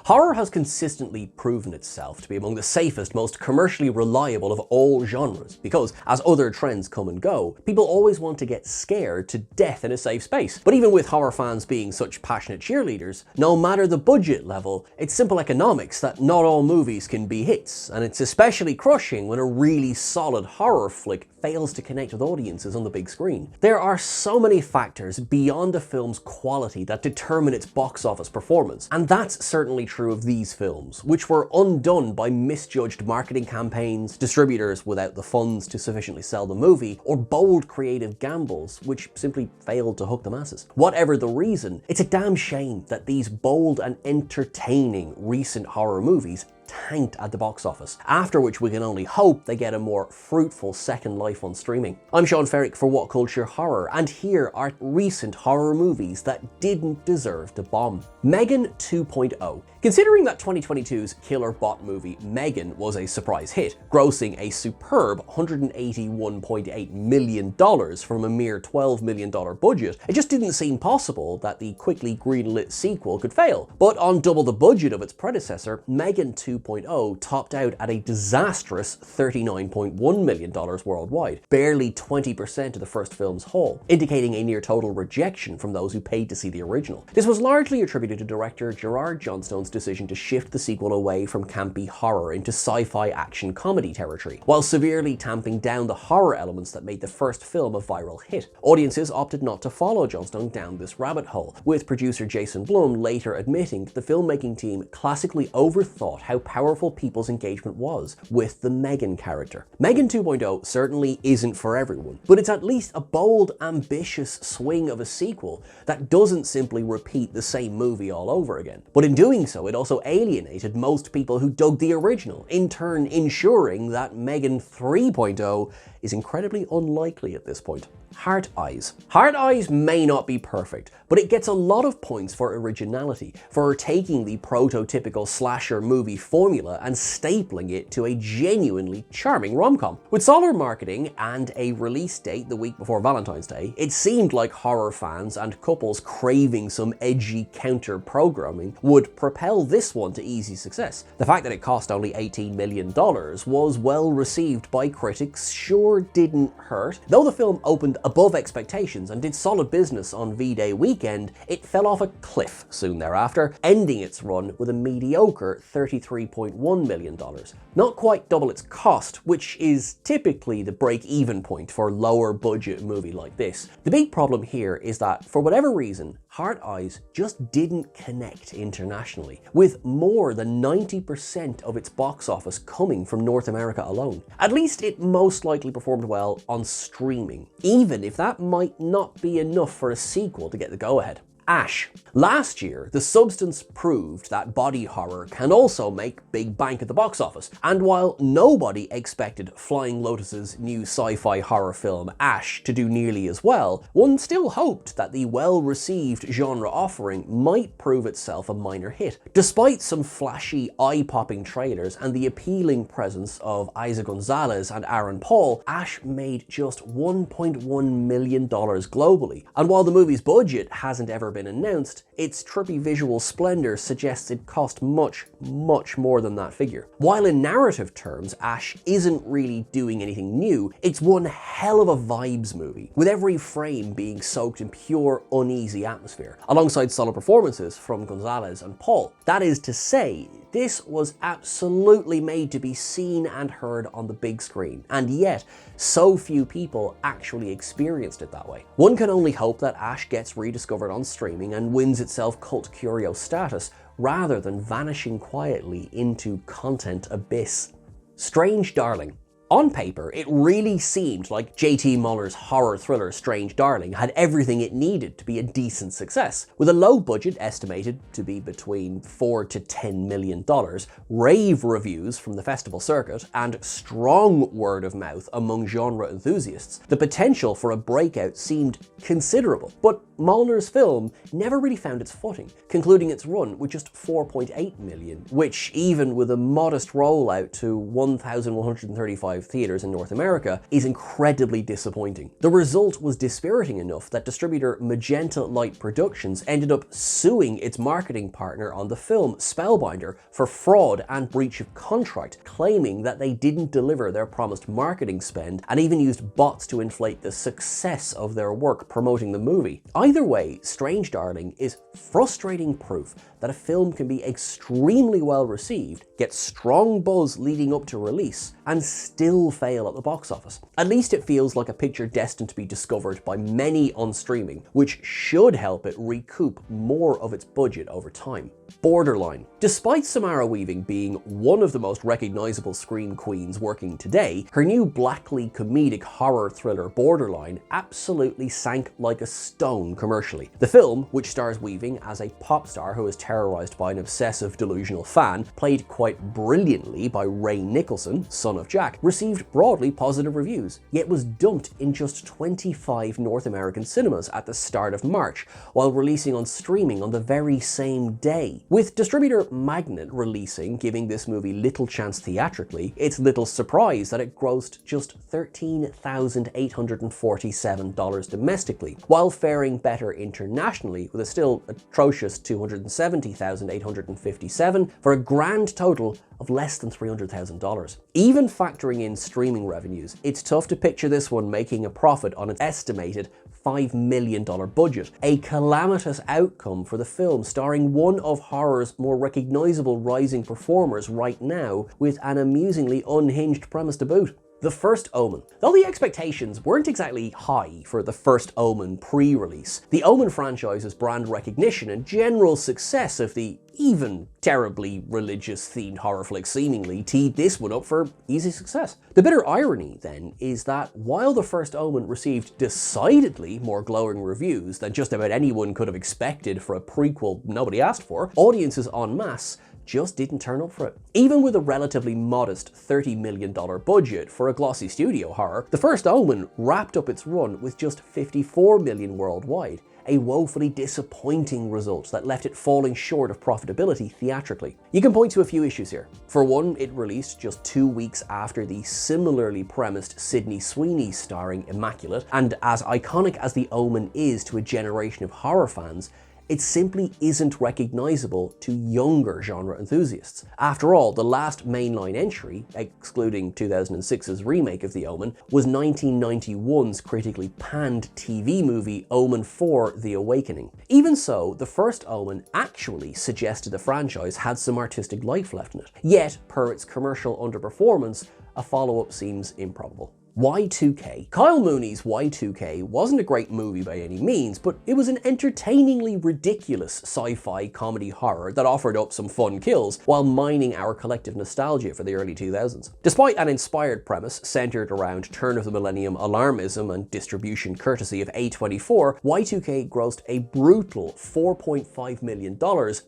Horror has consistently proven itself to be among the safest, most commercially reliable of all genres, because as other trends come and go, people always want to get scared to death in a safe space. But even with horror fans being such passionate cheerleaders, no matter the budget level, it's simple economics that not all movies can be hits, and it's especially crushing when a really solid horror flick fails to connect with audiences on the big screen. There are so many factors beyond a film's quality that determine its box office performance, and that's certainly true of these films, which were undone by misjudged marketing campaigns, distributors without the funds to sufficiently sell the movie, or bold creative gambles which simply failed to hook the masses. Whatever the reason, it's a damn shame that these bold and entertaining recent horror movies tanked at the box office, after which we can only hope they get a more fruitful second life on streaming. I'm Sean Ferrick for What Culture Horror, and here are recent horror movies that didn't deserve to bomb. Megan 2.0. Considering that 2022's killer bot movie Megan was a surprise hit, grossing a superb $181.8 million from a mere $12 million budget, it just didn't seem possible that the quickly greenlit sequel could fail. But on double the budget of its predecessor, Megan 2.0 topped out at a disastrous $39.1 million worldwide, barely 20% of the first film's haul, indicating a near total rejection from those who paid to see the original. This was largely attributed to director Gerard Johnstone's decision to shift the sequel away from campy horror into sci-fi action comedy territory, while severely tamping down the horror elements that made the first film a viral hit. Audiences opted not to follow Johnstone down this rabbit hole, with producer Jason Blum later admitting the filmmaking team classically overthought how powerful people's engagement was with the Megan character. Megan 2.0 certainly isn't for everyone, but it's at least a bold, ambitious swing of a sequel that doesn't simply repeat the same movie all over again. But in doing so, it also alienated most people who dug the original, in turn ensuring that Megan 3.0 is incredibly unlikely at this point. Heart Eyes. Heart Eyes may not be perfect, but it gets a lot of points for originality, for taking the prototypical slasher movie formula and stapling it to a genuinely charming rom-com. With solid marketing and a release date the week before Valentine's Day, it seemed like horror fans and couples craving some edgy counter-programming would propel this one to easy success. The fact that it cost only $18 million was well received by critics sure didn't hurt. Though the film opened above expectations and did solid business on V-Day weekend, it fell off a cliff soon thereafter, ending its run with a mediocre $33.1 million. Not quite double its cost, which is typically the break-even point for a lower budget movie like this. The big problem here is that, for whatever reason, Heart Eyes just didn't connect internationally, with more than 90% of its box office coming from North America alone. At least it most likely performed well on streaming, even if that might not be enough for a sequel to get the go-ahead. Ash. Last year, The Substance proved that body horror can also make big bank at the box office, and while nobody expected Flying Lotus's new sci-fi horror film Ash to do nearly as well, one still hoped that the well-received genre offering might prove itself a minor hit. Despite some flashy, eye-popping trailers and the appealing presence of Isa Gonzalez and Aaron Paul, Ash made just $1.1 million globally, and while the movie's budget hasn't ever been announced, its trippy visual splendor suggests it cost much more than that figure. While in narrative terms, Ash isn't really doing anything new, it's one hell of a vibes movie, with every frame being soaked in pure, uneasy atmosphere, alongside solid performances from Gonzalez and Paul. That is to say, this was absolutely made to be seen and heard on the big screen, and yet so few people actually experienced it that way. One can only hope that Ash gets rediscovered on streaming and wins itself cult curio status, rather than vanishing quietly into content abyss. Strange Darling. On paper, it really seemed like J.T. Muller's horror thriller Strange Darling had everything it needed to be a decent success. With a low budget estimated to be between $4 to $10 million, rave reviews from the festival circuit, and strong word of mouth among genre enthusiasts, the potential for a breakout seemed considerable. But Molnar's film never really found its footing, concluding its run with just $4.8 million, which, even with a modest rollout to 1,135 25 theaters in North America is incredibly disappointing. The result was dispiriting enough that distributor Magenta Light Productions ended up suing its marketing partner on the film, Spellbinder, for fraud and breach of contract, claiming that they didn't deliver their promised marketing spend and even used bots to inflate the success of their work promoting the movie. Either way, Strange Darling is frustrating proof that a film can be extremely well received, get strong buzz leading up to release, and still fail at the box office. At least it feels like a picture destined to be discovered by many on streaming, which should help it recoup more of its budget over time. Borderline. Despite Samara Weaving being one of the most recognizable scream queens working today, her new blackly comedic horror thriller Borderline absolutely sank like a stone commercially. The film, which stars Weaving as a pop star who is terrorized by an obsessive delusional fan, played quite brilliantly by Ray Nicholson, son of Jack, received broadly positive reviews, yet was dumped in just 25 North American cinemas at the start of March, while releasing on streaming on the very same day. With distributor Magnet releasing, giving this movie little chance theatrically, it's little surprise that it grossed just $13,847 domestically, while faring better internationally with a still atrocious $270,857 for a grand total of less than $300,000. Even factoring in streaming revenues, it's tough to picture this one making a profit on its estimated $5 million budget, a calamitous outcome for the film starring one of horror's more recognizable rising performers right now, with an amusingly unhinged premise to boot. The First Omen. Though the expectations weren't exactly high for the First Omen pre-release, the Omen franchise's brand recognition and general success of the even terribly religious-themed horror flick seemingly teed this one up for easy success. The bitter irony, then, is that while The First Omen received decidedly more glowing reviews than just about anyone could have expected for a prequel nobody asked for, audiences en masse just didn't turn up for it. Even with a relatively modest $30 million budget for a glossy studio horror, The First Omen wrapped up its run with just $54 million worldwide, a woefully disappointing result that left it falling short of profitability theatrically. You can point to a few issues here. For one, it released just 2 weeks after the similarly premised Sydney Sweeney starring Immaculate, and as iconic as The Omen is to a generation of horror fans, it simply isn't recognizable to younger genre enthusiasts. After all, the last mainline entry, excluding 2006's remake of The Omen, was 1991's critically panned TV movie Omen 4: The Awakening. Even so, The First Omen actually suggested the franchise had some artistic life left in it. Yet, per its commercial underperformance, a follow-up seems improbable. Y2K. Kyle Mooney's Y2K wasn't a great movie by any means, but it was an entertainingly ridiculous sci-fi comedy horror that offered up some fun kills while mining our collective nostalgia for the early 2000s. Despite an inspired premise centered around turn-of-the-millennium alarmism and distribution courtesy of A24, Y2K grossed a brutal $4.5 million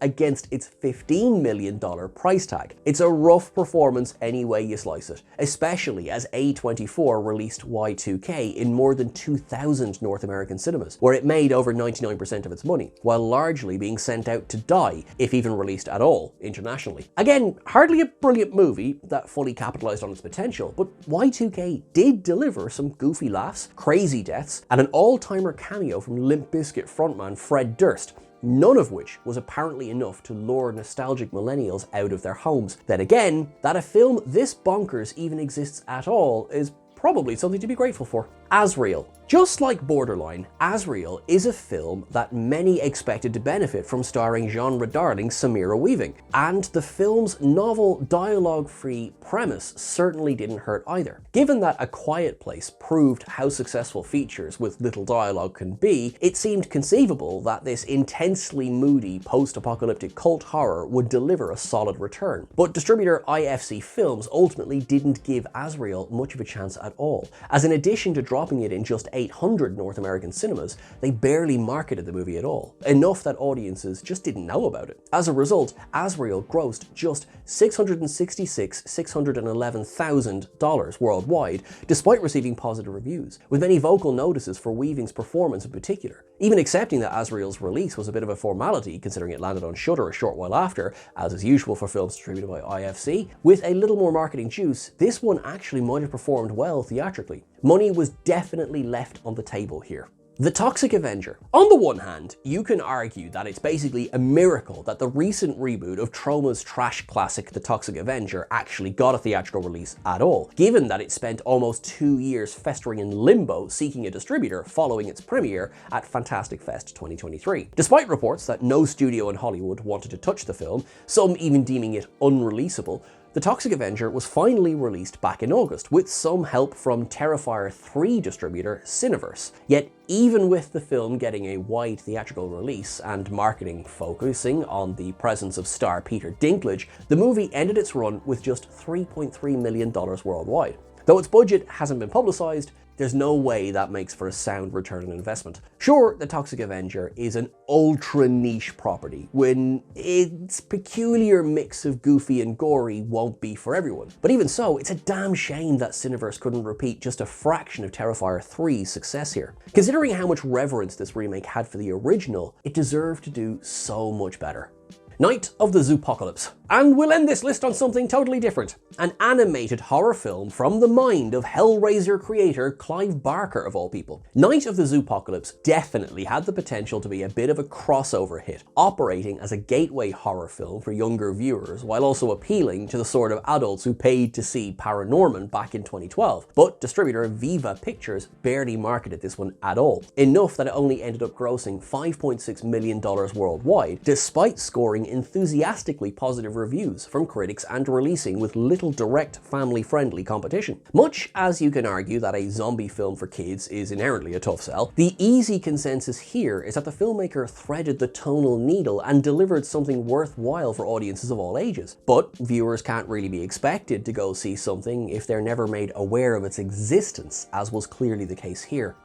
against its $15 million price tag. It's a rough performance any way you slice it, especially as A24 released Y2K in more than 2,000 North American cinemas, where it made over 99% of its money, while largely being sent out to die, if even released at all, internationally. Again, hardly a brilliant movie that fully capitalized on its potential, but Y2K did deliver some goofy laughs, crazy deaths, and an all-timer cameo from Limp Bizkit frontman Fred Durst, none of which was apparently enough to lure nostalgic millennials out of their homes. Then again, that a film this bonkers even exists at all is probably something to be grateful for. Azrael. Just like Borderline, Azrael is a film that many expected to benefit from starring genre darling Samara Weaving, and the film's novel dialogue-free premise certainly didn't hurt either. Given that A Quiet Place proved how successful features with little dialogue can be, it seemed conceivable that this intensely moody post-apocalyptic cult horror would deliver a solid return. But distributor IFC Films ultimately didn't give Azrael much of a chance at all, as in addition to dropping dropping it in just 800 North American cinemas, they barely marketed the movie at all, enough that audiences just didn't know about it. As a result, Azrael grossed just $611,000 worldwide, despite receiving positive reviews, with many vocal notices for Weaving's performance in particular. Even accepting that Azrael's release was a bit of a formality, considering it landed on Shudder a short while after, as is usual for films distributed by IFC, with a little more marketing juice, this one actually might have performed well theatrically. Money was definitely left on the table here. The Toxic Avenger. On the one hand, you can argue that it's basically a miracle that the recent reboot of Troma's trash classic The Toxic Avenger actually got a theatrical release at all, given that it spent almost 2 years festering in limbo seeking a distributor following its premiere at Fantastic Fest 2023. Despite reports that no studio in Hollywood wanted to touch the film, some even deeming it unreleasable, The Toxic Avenger was finally released back in August, with some help from Terrifier 3 distributor Cineverse. Yet even with the film getting a wide theatrical release and marketing focusing on the presence of star Peter Dinklage, the movie ended its run with just $3.3 million worldwide. Though its budget hasn't been publicized, there's no way that makes for a sound return on investment. Sure, The Toxic Avenger is an ultra niche property, when its peculiar mix of goofy and gory won't be for everyone. But even so, it's a damn shame that Cineverse couldn't repeat just a fraction of Terrifier 3's success here. Considering how much reverence this remake had for the original, it deserved to do so much better. Night of the Zoopocalypse. And we'll end this list on something totally different. An animated horror film from the mind of Hellraiser creator Clive Barker, of all people. Night of the Zoopocalypse definitely had the potential to be a bit of a crossover hit, operating as a gateway horror film for younger viewers, while also appealing to the sort of adults who paid to see Paranorman back in 2012. But distributor Viva Pictures barely marketed this one at all, enough that it only ended up grossing $5.6 million worldwide, despite scoring enthusiastically positive reviews from critics and releasing with little direct family-friendly competition. Much as you can argue that a zombie film for kids is inherently a tough sell, the easy consensus here is that the filmmaker threaded the tonal needle and delivered something worthwhile for audiences of all ages. But viewers can't really be expected to go see something if they're never made aware of its existence, as was clearly the case here.